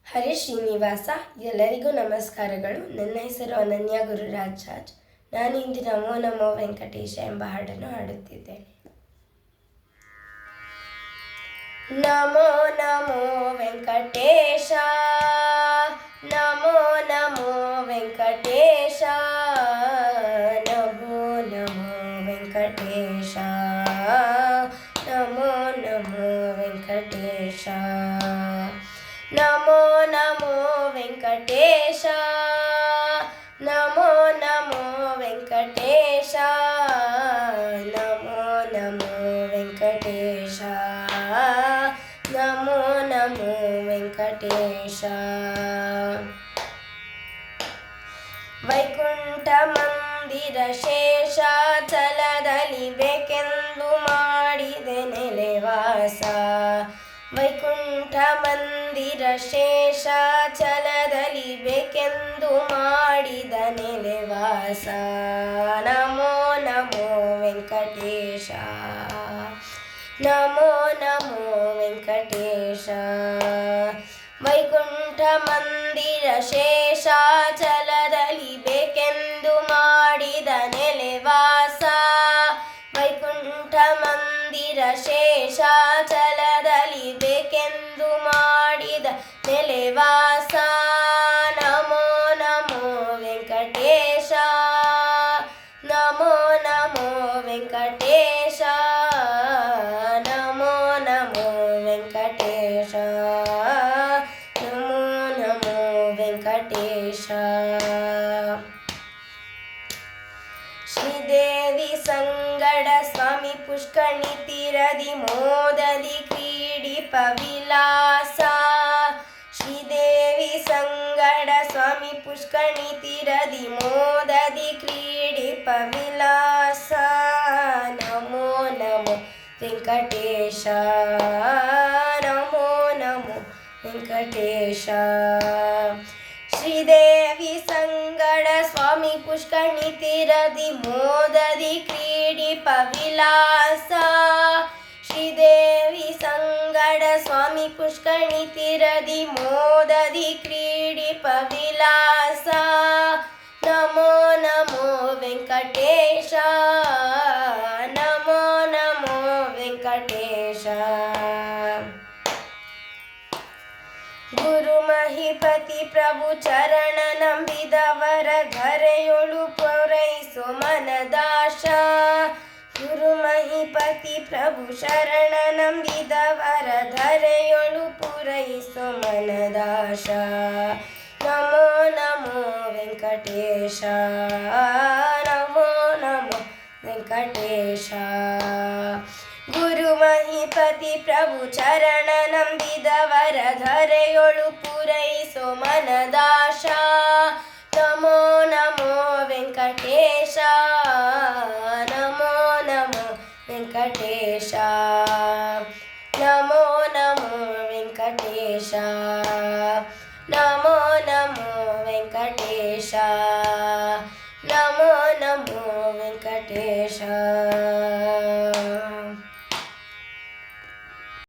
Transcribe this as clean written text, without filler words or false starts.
ಹರೇ ಶ್ರೀನಿವಾಸ. ಎಲ್ಲರಿಗೂ ನಮಸ್ಕಾರಗಳು. ನನ್ನ ಹೆಸರು ಅನನ್ಯ ಗುರುರಾಜ್. ನಾನು ಇಂದು ನಮೋ ನಮೋ ವೆಂಕಟೇಶ ಎಂಬ ಹಾಡನ್ನು ಹಾಡುತ್ತಿದ್ದೇನೆ. ನಮೋ ನಮೋ ವೆಂಕಟೇಶ, ನಮೋ ನಮೋ ವೆಂಕಟೇಶ, ನಮೋ ನಮೋ ವೆಂಕಟೇಶ, ನಮೋ ನಮೋ ವೆಂಕಟೇಶ, ನಮೋ ನಮೋ ವೆಂಕಟೇಶ, ನಮೋ ನಮೋ ವೆಂಕಟೇಶ, ನಮೋ ನಮೋ ವೆಂಕಟೇಶ, ನಮೋ ನಮೋ ವೆಂಕಟೇಶ. ವೈಕುಂಠ ಮಂದಿರ ಶೇಷಾಚಲದಲ್ಲಿ ಬೇಕೆಂದು ಮಾಡಿದೆ ನೆಲೆವಾಸ. ವೈಕುಂಠ ಮಂದಿರ ಶೇಷಾಚಲದಲ್ಲಿ ಬೇಕೆಂದು ಮಾಡಿದ ನೆಲೆವಾಸ. ನಮೋ ನಮೋ ವೆಂಕಟೇಶ, ನಮೋ ನಮೋ ವೆಂಕಟೇಶ. ವೈಕುಂಠ ಮಂದಿರ ಶೇಷಾಚಲದಲ್ಲಿ ಬೇಕೆಂದು ಮಾಡಿದ ನೆಲೆವಾಸ. ವೈಕುಂಠ ಮಂದಿರ ಶೇಷಾಚಲದಲ್ಲಿ ಬೇಕೆಂದು ಮಾಡಿದ ನೆಲೆವಾಸ. ನಮೋ ನಮೋ ವೆಂಕಟೇಶ, ನಮೋ ನಮೋ ವೆಂಕಟೇಶ, ನಮೋ ನಮೋ ವೆಂಕಟೇಶ, ನಮೋ ನಮೋ ವೆಂಕಟೇಶ. ಶ್ರೀದೇವಿ ಸಂಗಡ ಸ್ವಾಮಿ ಪುಷ್ಕರಣಿ ತೀರದಿ ಮೋದದಿ ಕ್ರೀಡಿಪ ವಿಲಾಸ. ಶ್ರೀದೇವಿ ಸಂಗಡ ಸ್ವಾಮಿ ಪುಷ್ಕರಣಿ ತೀರದಿ ಮೋದದಿ ಕ್ರೀಡಿಪ ವಿಲಾಸ. ನಮೋ ನಮೋ ವೆಂಕಟೇಶ, ನಮೋ ನಮೋ ವೆಂಕಟೇಶ. ಶ್ರೀದೇವಿ ಸಂಗಡ ಸ್ವಾಮಿ ಪುಷ್ಕರಣಿ ತೀರದಿ ಮೋದದಿ ಕ್ರೀಡಿಪ ವಿಲಾಸ. ಶ್ರೀದೇವಿ ಸಂಗಡ ಸ್ವಾಮಿ ಪುಷ್ಕರಣಿ ತೀರದಿ ಮೋದದಿ ಕ್ರೀಡಿಪ ವಿಲಾಸ. ನಮೋ ನಮೋ ವೆಂಕಟೇಶ, ನಮೋ ನಮೋ ವೆಂಕಟೇಶ. ಗುರು ಮಹಿಪತಿ ಪ್ರಭು ಚರಣ ನಂಬಿದವರ ಧರೆಯೊಳು ಪೂರೈಸೋ ಮನದಾಶ. ಗುರು ಮಹಿಪತಿ ಪ್ರಭು ಶರಣ ನಂಬಿದವರ ಧರೆಯೊಳು ಪೂರೈಸೋ ಮನದಾಶ. ನಮೋ ನಮೋ ವೆಂಕಟೇಶ, ನಮೋ ನಮೋ ವೆಂಕಟೇಶ. ಗುರು ಮಹಿಪತಿ ಪ್ರಭು ಚರಣ ನಂಬಿದವರ ಧರೆಯೊಳು ಪೂರೈಸೋ ಮನದಾಶ. ನಮೋ ನಮೋ ವೆಂಕಟೇಶ, ನಮೋ ನಮೋ ವೆಂಕಟೇಶ, ನಮೋ ನಮೋ ವೆಂಕಟೇಶ, ನಮೋ ನಮೋ ವೆಂಕಟೇಶ.